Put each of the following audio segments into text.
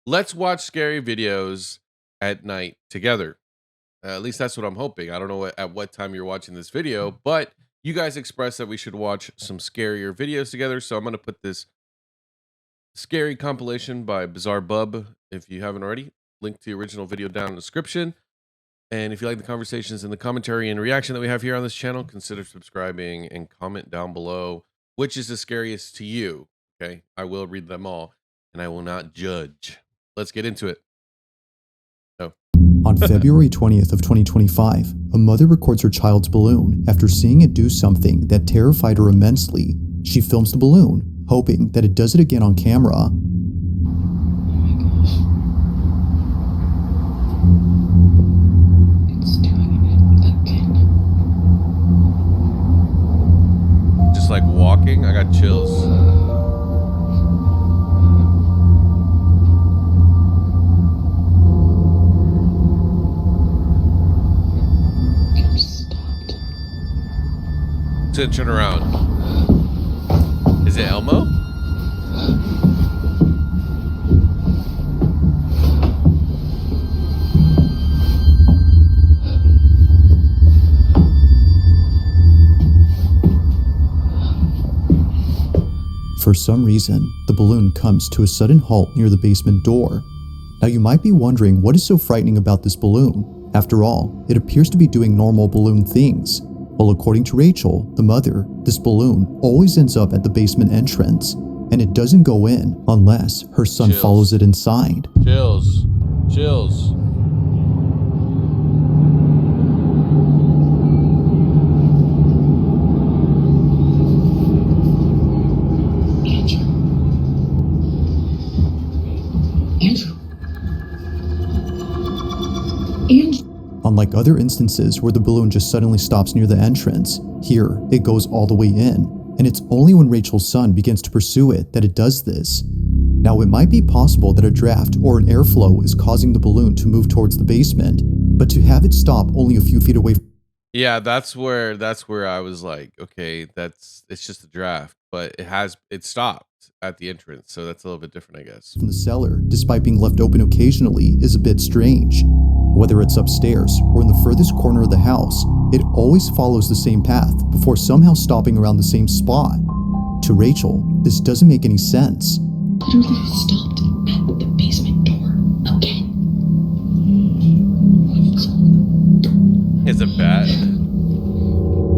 let's watch scary videos at night together. At least that's what I'm hoping. I don't know at what time you're watching this video, but you guys expressed that we should watch some scarier videos together. So I'm going to put this scary compilation by Bizarre Bub, if you haven't already, link to the original video down in the description. And if you like the conversations and the commentary and reaction that we have here on this channel, consider subscribing and comment down below which is the scariest to you. Okay, I will read them all and I will not judge. Let's get into it. On February 20th of 2025, a mother records her child's balloon after seeing it do something that terrified her immensely. She films the balloon, hoping that it does it again on camera. It's doing it again. Just like walking, I got chills. To turn around. Is it Elmo? For some reason, the balloon comes to a sudden halt near the basement door. Now you might be wondering what is so frightening about this balloon. After all, it appears to be doing normal balloon things. Well, according to Rachel, the mother, this balloon always ends up at the basement entrance, and it doesn't go in unless her son follows it inside. Chills. Chills. Unlike other instances where the balloon just suddenly stops near the entrance, here it goes all the way in, and it's only when Rachel's son begins to pursue it that it does this. Now, it might be possible that a draft or an airflow is causing the balloon to move towards the basement, but to have it stop only a few feet away yeah, that's where I was like, okay, it's just a draft, but it stopped at the entrance, so that's a little bit different, I guess. from the cellar, despite being left open occasionally, is a bit strange. Whether it's upstairs or in the furthest corner of the house, it always follows the same path before somehow stopping around the same spot. To Rachel, this doesn't make any sense. Literally stopped at the basement door again. Is it bad?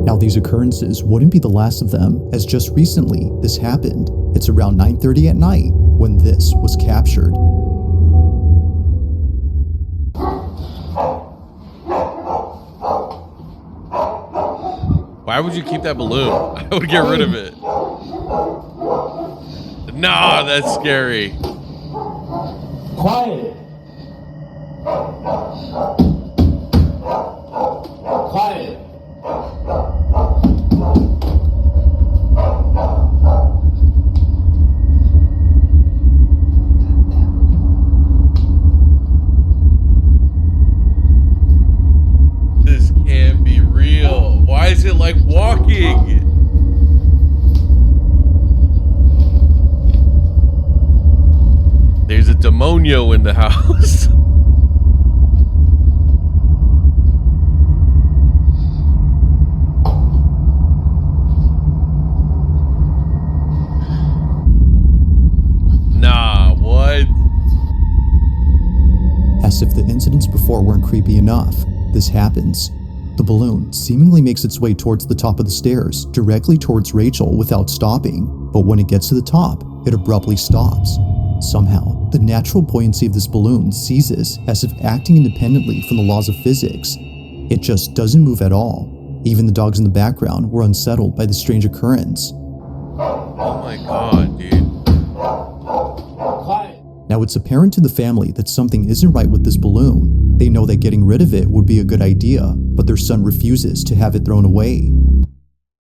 Now, these occurrences wouldn't be the last of them, as just recently this happened. It's around 9:30 at night when this was captured. Why would you keep that balloon? I would get rid of it. Nah, that's scary. Quiet. Quiet. This can't be real. Why is it like walking? There's a demonio in the house. Nah, what? As if the incidents before weren't creepy enough, this happens. The balloon seemingly makes its way towards the top of the stairs, directly towards Rachel without stopping, but when it gets to the top, it abruptly stops. Somehow, the natural buoyancy of this balloon ceases as if acting independently from the laws of physics. It just doesn't move at all. Even the dogs in the background were unsettled by the strange occurrence. Oh my god, dude. Quiet. Now, it's apparent to the family that something isn't right with this balloon. They know that getting rid of it would be a good idea, but their son refuses to have it thrown away.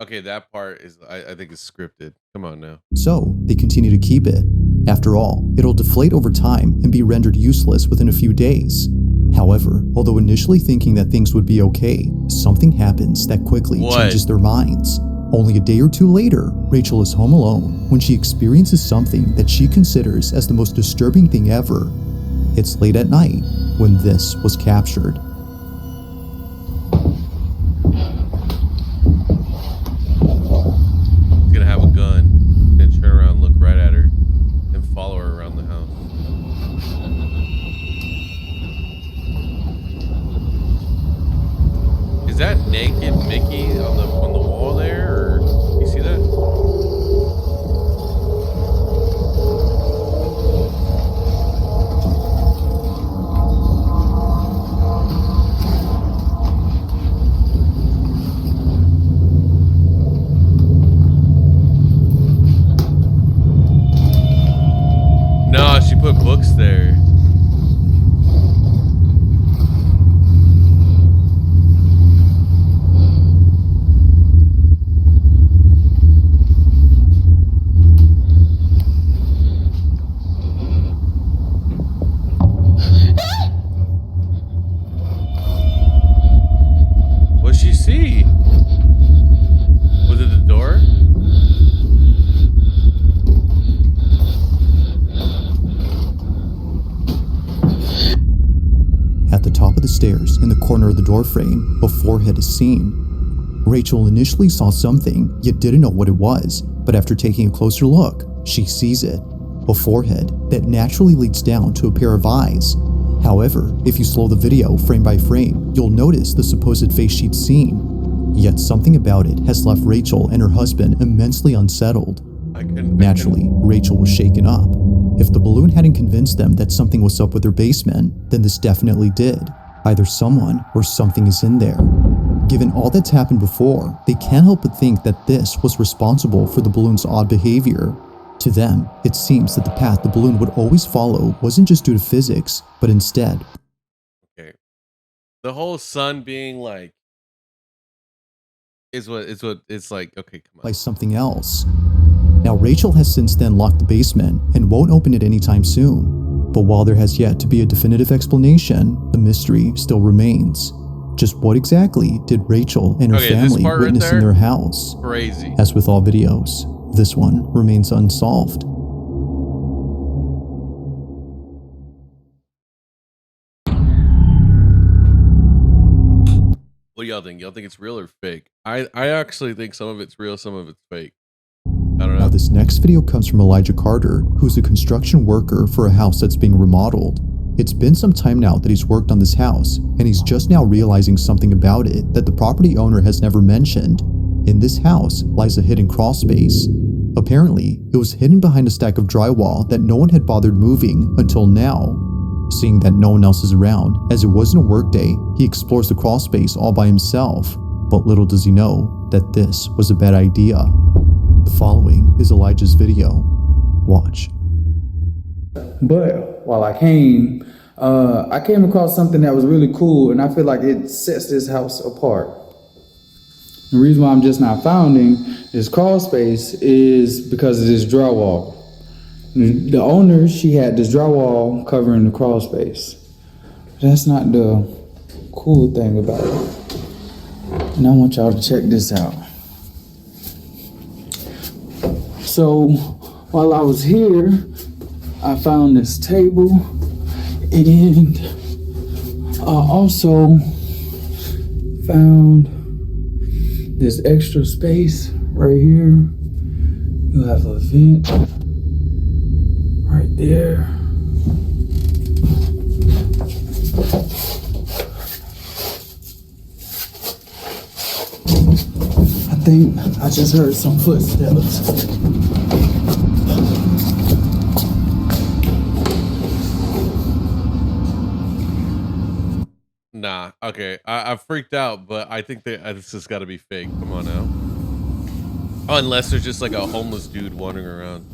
Okay, that part is, I think is scripted. Come on now. So, they continue to keep it. After all, it'll deflate over time and be rendered useless within a few days. However, although initially thinking that things would be okay, something happens that quickly changes their minds. Only a day or two later, Rachel is home alone when she experiences something that she considers as the most disturbing thing ever. It's late at night when this was captured. He's gonna have a gun, then turn around, look right at her, and follow her around the house. Is that naked Mickey on the wall there, or you see that? No, she put books there. What'd she see? Was it the door? At the top of the stairs, in the corner of the doorframe, a forehead is seen. Rachel initially saw something, yet didn't know what it was, but after taking a closer look, she sees it. A forehead that naturally leads down to a pair of eyes. However, if you slow the video frame by frame, you'll notice the supposed face she'd seen. Yet something about it has left Rachel and her husband immensely unsettled. Naturally, Rachel was shaken up. If the balloon hadn't convinced them that something was up with their basement, then this definitely did. Either someone or something is in there. Given all that's happened before, they can't help but think that this was responsible for the balloon's odd behavior. To them, it seems that the path the balloon would always follow wasn't just due to physics, but instead. Okay. The whole sun being like is what it's like. Okay, come By on. something else. Now, Rachel has since then locked the basement and won't open it anytime soon. But while there has yet to be a definitive explanation, the mystery still remains. Just what exactly did Rachel and her family witness in their house? Crazy. As with all videos, this one remains unsolved. What do y'all think? Y'all think it's real or fake? I actually think some of it's real, some of it's fake. I don't know. Now, this next video comes from Elijah Carter, who's a construction worker for a house that's being remodeled. It's been some time now that he's worked on this house, and he's just now realizing something about it that the property owner has never mentioned. In this house lies a hidden crawl space. Apparently, it was hidden behind a stack of drywall that no one had bothered moving until now. Seeing that no one else is around, as it wasn't a workday, he explores the crawl space all by himself. But little does he know that this was a bad idea. The following is Elijah's video. Watch. But while I came across something that was really cool, and I feel like it sets this house apart. The reason why I'm just not founding this crawl space is because of this drywall. The owner, she had this drywall covering the crawl space. That's not the cool thing about it. And I want y'all to check this out. So while I was here, I found this table, and I also found this extra space right here. You have a vent right there. I think I just heard some footsteps. Nah, okay. I freaked out, but I think that this has got to be fake. Come on now. Oh, unless there's just like a homeless dude wandering around.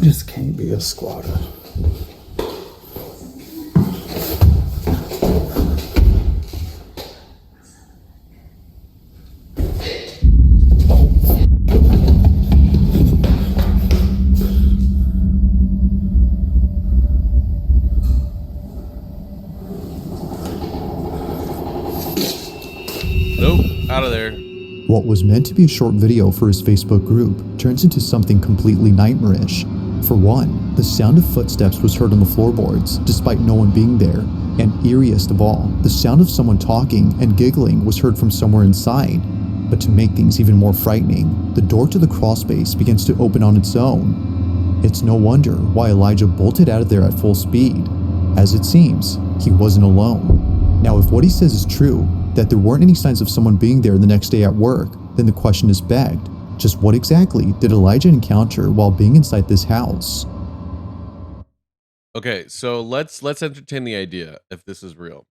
This can't be a squatter. Nope, out of there. What what was meant to be a short video for his Facebook group turns into something completely nightmarish. For one, the sound of footsteps was heard on the floorboards, despite no one being there. And eeriest of all, the sound of someone talking and giggling was heard from somewhere inside. But to make things even more frightening, the door to the crawl space begins to open on its own. It's no wonder why Elijah bolted out of there at full speed. As it seems, he wasn't alone. Now, if what he says is true, that there weren't any signs of someone being there the next day at work, then the question is begged. Just what exactly did Elijah encounter while being inside this house? Okay, so let's entertain the idea if this is real.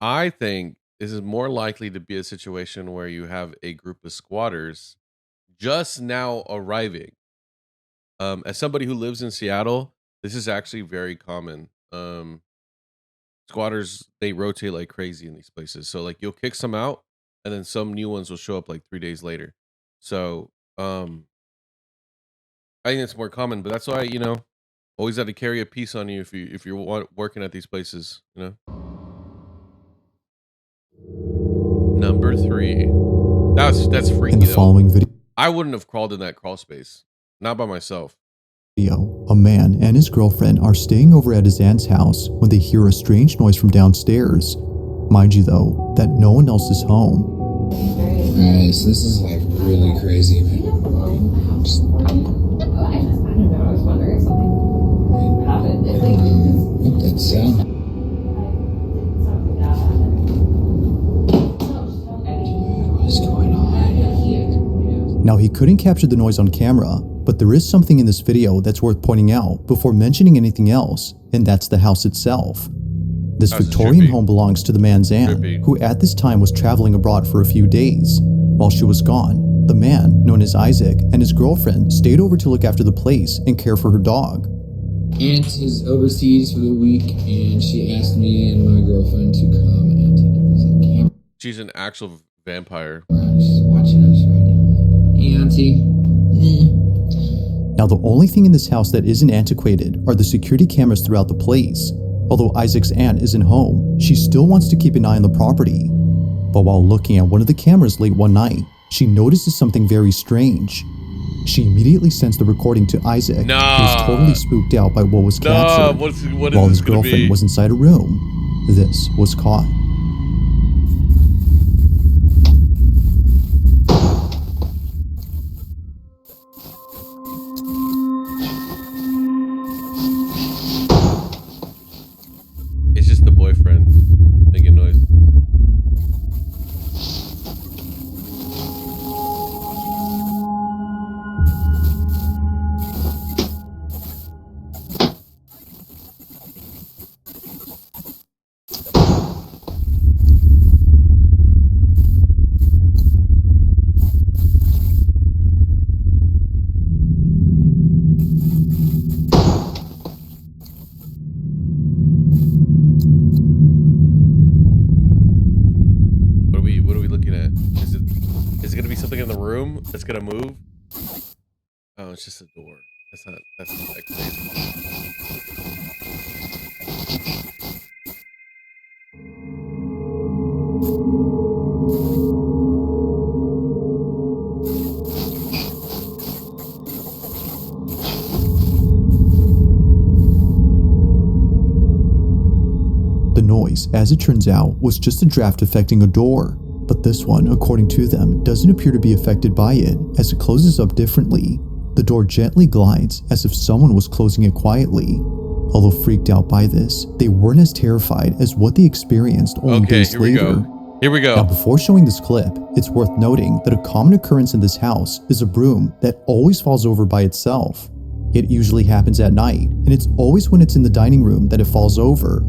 I think this is more likely to be a situation where you have a group of squatters just now arriving. As somebody who lives in Seattle, this is actually very common. Squatters, they rotate like crazy in these places. So like you'll kick some out and then some new ones will show up like 3 days later. So I think it's more common, but that's why, always have to carry a piece on you if you're working at these places, Number 3. That's In freaky the though. following I wouldn't have crawled in that crawl space. Not by myself. video, a man and his girlfriend are staying over at his aunt's house when they hear a strange noise from downstairs. Mind you though, that no one else is home. Alright, so this is like really crazy. I don't know. I was wondering if something happened. That sound. What's going on? Now he couldn't capture the noise on camera, but there is something in this video that's worth pointing out before mentioning anything else, and that's the house itself. This That's Victorian trippy. home belongs to the man's aunt, Trippy. who at this time was traveling abroad for a few days. While she was gone, the man, known as Isaac, and his girlfriend stayed over to look after the place and care for her dog. Aunt is overseas for the week, and she asked me and my girlfriend to come and take a camera. She's an actual vampire. She's watching us right now. Hey, Auntie. Now the only thing in this house that isn't antiquated are the security cameras throughout the place. Although Isaac's aunt isn't home, she still wants to keep an eye on the property. But while looking at one of the cameras late one night, she notices something very strange. She immediately sends the recording to Isaac, who was totally spooked out by what was captured. What is While this his gonna girlfriend be? was inside a room, this was caught. It's just the boyfriend making noise. What are we looking at? Is it gonna be something in the room that's gonna move? Oh, it's just a door. That's not that crazy. The noise, as it turns out, was just a draft affecting a door. But this one, according to them, doesn't appear to be affected by it, as it closes up differently. The door gently glides, as if someone was closing it quietly. Although freaked out by this, they weren't as terrified as what they experienced only Okay, days here we later. go. Here we go. Now, before showing this clip, it's worth noting that a common occurrence in this house is a broom that always falls over by itself. It usually happens at night, and it's always when it's in the dining room that it falls over.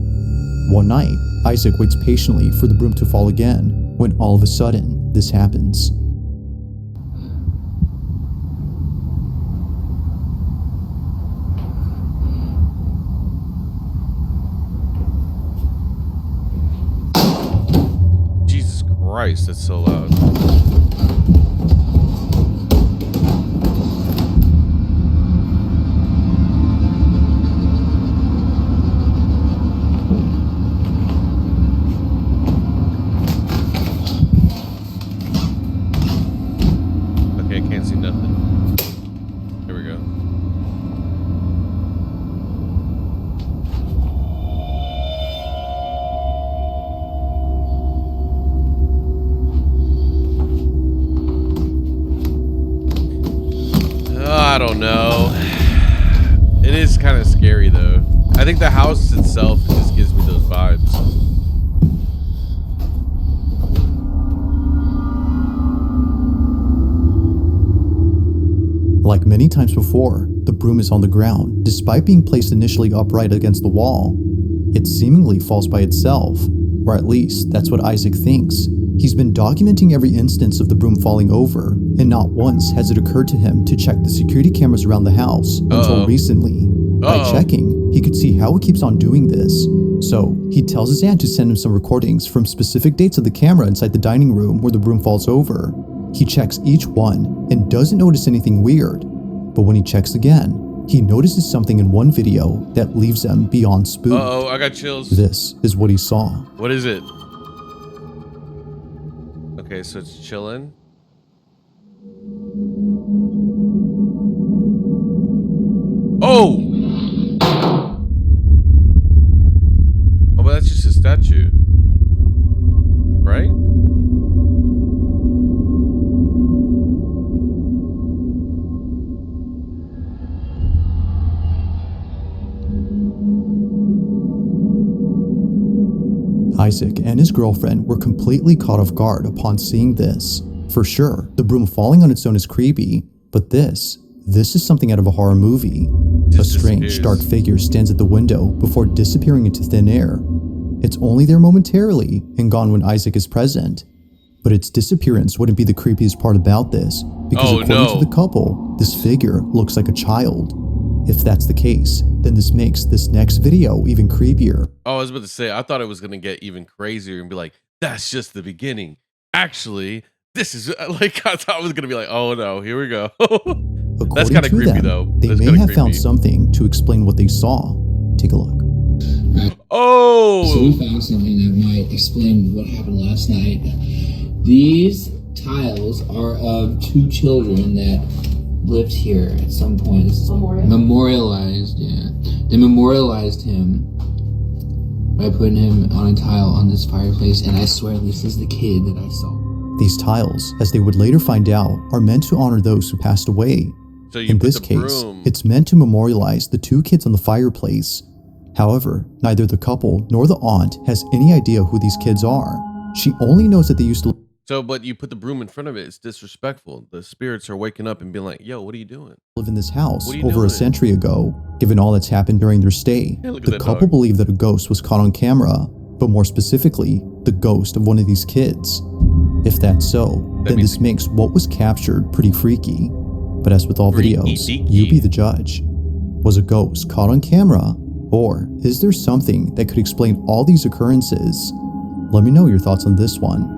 One night, Isaac waits patiently for the broom to fall again, when all of a sudden, this happens. Jesus Christ, that's so loud. I don't know. It is kind of scary though. I think the house itself just gives me those vibes. Like many times before, the broom is on the ground, despite being placed initially upright against the wall. It seemingly falls by itself, or at least that's what Isaac thinks. He's been documenting every instance of the broom falling over, and not once has it occurred to him to check the security cameras around the house until recently. By checking, he could see how it keeps on doing this. So, he tells his aunt to send him some recordings from specific dates of the camera inside the dining room where the broom falls over. He checks each one and doesn't notice anything weird. But when he checks again, he notices something in one video that leaves him beyond spooked. Uh-oh, I got chills. This is what he saw. What is it? Okay, so it's chilling. Oh! Oh, but that's just a statue. Right? Isaac and his girlfriend were completely caught off guard upon seeing this. For sure, the broom falling on its own is creepy, but this is something out of a horror movie. A strange, dark figure stands at the window before disappearing into thin air. It's only there momentarily and gone when Isaac is present. But its disappearance wouldn't be the creepiest part about this, because according to the couple, this figure looks like a child. If that's the case, then this makes this next video even creepier. Oh, I was about to say, I thought it was going to get even crazier and be like, that's just the beginning. Actually, this is like, I thought it was going to be like, oh no, here we go. That's kind of creepy them, though. They That's may have found something to explain what they saw. Take a look. Oh! So we found something that might explain what happened last night. These tiles are of two children that lived here at some point. This is memorialized, yeah. They memorialized him by putting him on a tile on this fireplace, and I swear this is the kid that I saw. These tiles, as they would later find out, are meant to honor those who passed away. So you In this case, it's meant to memorialize the two kids on the fireplace. However, neither the couple nor the aunt has any idea who these kids are. She only knows that they used to but you put the broom in front of it, it's disrespectful. The spirits are waking up and being like, yo, what are you doing? live in this house over a century ago. Given all that's happened during their stay, the couple believe that a ghost was caught on camera, but more specifically, the ghost of one of these kids. If that's so, then this makes what was captured pretty freaky. But as with all videos, you be the judge. Was a ghost caught on camera? Or is there something that could explain all these occurrences? Let me know your thoughts on this one.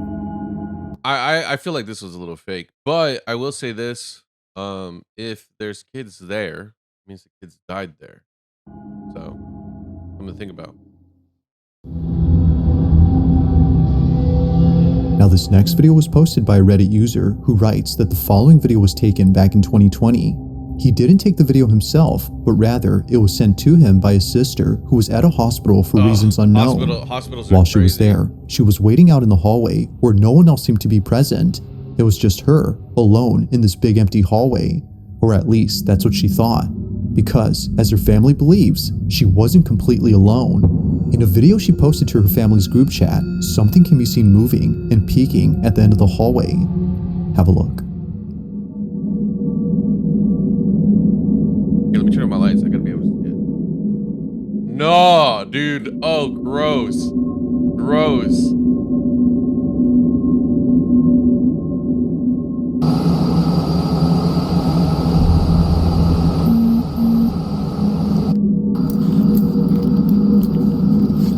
I feel like this was a little fake, but I will say this. If there's kids there, it means the kids died there. So, something to think about. Now this next video was posted by a Reddit user who writes that the following video was taken back in 2020. He didn't take the video himself, but rather it was sent to him by his sister who was at a hospital for reasons unknown. While she was there, she was waiting out in the hallway where no one else seemed to be present. It was just her, alone in this big empty hallway. Or at least that's what she thought. Because, as her family believes, she wasn't completely alone. In a video she posted to her family's group chat, something can be seen moving and peeking at the end of the hallway. Have a look. Here, let me turn on my lights. I gotta be able to see it. No, dude. Oh, gross. Gross.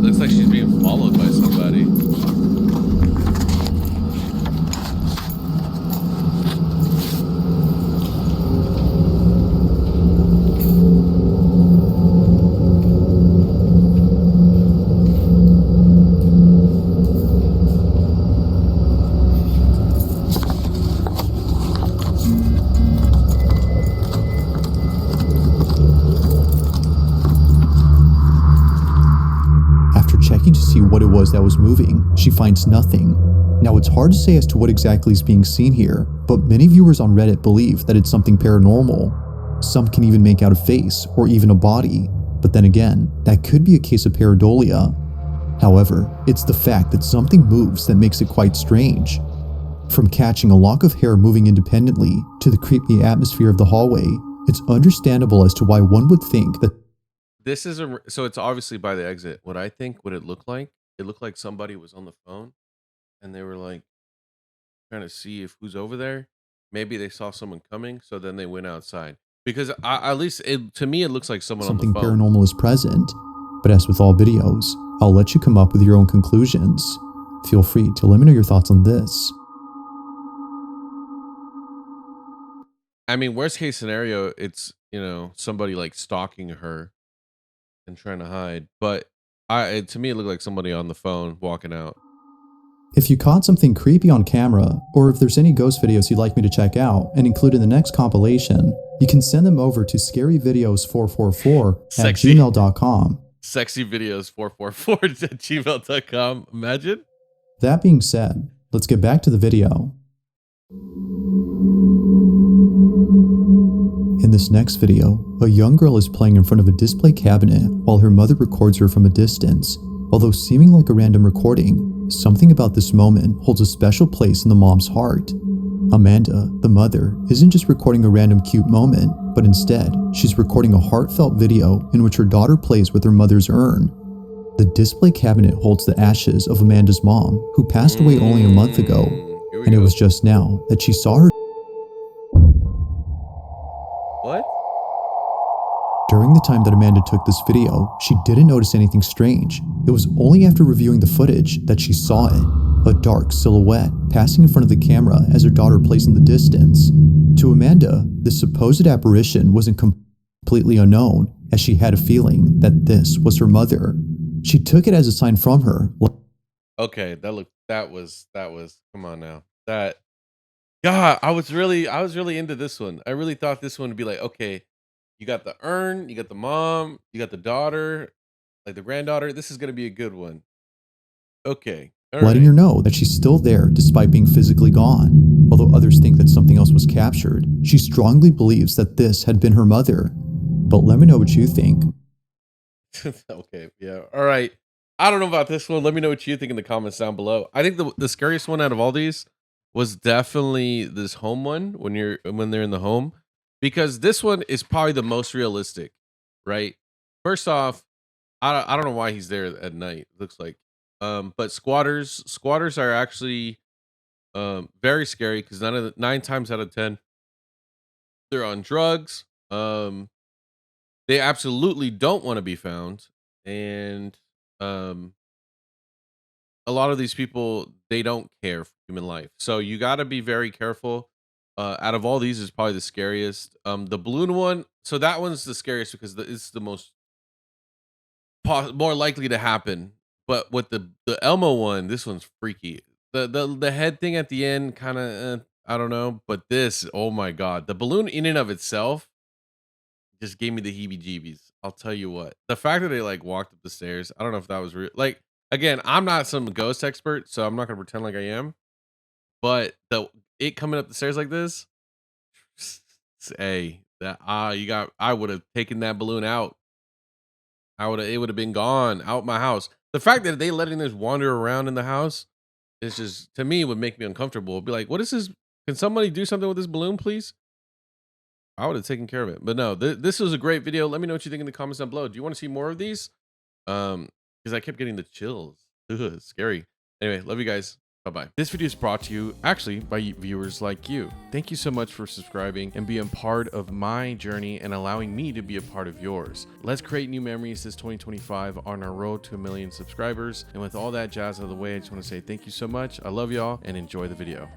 Looks like she's being followed by somebody. Checking to see what it was that was moving, she finds nothing. Now it's hard to say as to what exactly is being seen here, but many viewers on Reddit believe that it's something paranormal. Some can even make out a face or even a body, but then again, that could be a case of pareidolia. However, it's the fact that something moves that makes it quite strange. From catching a lock of hair moving independently to the creepy atmosphere of the hallway, it's understandable as to why one would think that This is so it's obviously by the exit. What I think what it looked like, it looked like somebody was on the phone and they were like trying to see if who's over there. Maybe they saw someone coming, so then they went outside. Because at least to me, it looks like someone on the something phone. paranormal is present. But as with all videos, I'll let you come up with your own conclusions. Feel free to let me know your thoughts on this. I mean, worst case scenario, it's, somebody like stalking her and trying to hide. But to me, it looked like somebody on the phone walking out. If you caught something creepy on camera, or if there's any ghost videos you'd like me to check out and include in the next compilation, you can send them over to scaryvideos444 at Sexy. gmail.com. Sexyvideos444 at gmail.com. Imagine. That being said, let's get back to the video. In this next video, a young girl is playing in front of a display cabinet while her mother records her from a distance. Although seeming like a random recording, something about this moment holds a special place in the mom's heart. Amanda, the mother, isn't just recording a random cute moment, but instead, she's recording a heartfelt video in which her daughter plays with her mother's urn. The display cabinet holds the ashes of Amanda's mom, who passed away only a month ago, and it was just now that she saw her. What? During the time that Amanda took this video, she didn't notice anything strange. It was only after reviewing the footage that she saw it, a dark silhouette passing in front of the camera as her daughter plays in the distance. To Amanda, this supposed apparition wasn't completely unknown, as she had a feeling that this was her mother. She took it as a sign from her. Okay, that was come on now. God, I was really into this one. I really thought this one would be like, okay, you got the urn, you got the mom, you got the daughter, like the granddaughter. This is gonna be a good one. Okay. Letting her know that she's still there despite being physically gone. Although others think that something else was captured, she strongly believes that this had been her mother. But let me know what you think. Okay, yeah. All right. I don't know about this one. Let me know what you think in the comments down below. I think the scariest one out of all these was definitely this home one when they're in the home, because this one is probably the most realistic, right? First off, I don't know why he's there at night. Looks like, but squatters are actually very scary because 9 times out of 10 they're on drugs. They absolutely don't want to be found, and um, a lot of these people, they don't care for human life. So you got to be very careful. Out of all these, is probably the scariest. The balloon one. So that one's the scariest because it's the most more likely to happen. But with the Elmo one, this one's freaky. The head thing at the end, kind of, I don't know. But this, oh my god, the balloon in and of itself just gave me the heebie-jeebies. I'll tell you what. The fact that they like walked up the stairs, I don't know if that was real. Like, again, I'm not some ghost expert, so I'm not gonna pretend like I am. But it coming up the stairs like this, hey, I would have taken that balloon out. It would have been gone out my house. The fact that they letting this wander around in the house is just, to me, would make me uncomfortable. It'd be like, what is this? Can somebody do something with this balloon, please? I would have taken care of it. But no, this was a great video. Let me know what you think in the comments down below. Do you want to see more of these? Because I kept getting the chills. Ugh, scary. Anyway, love you guys. Bye-bye. This video is brought to you, actually, by viewers like you. Thank you so much for subscribing and being part of my journey and allowing me to be a part of yours. Let's create new memories this 2025 on our road to 1 million subscribers. And with all that jazz out of the way, I just want to say thank you so much. I love y'all and enjoy the video.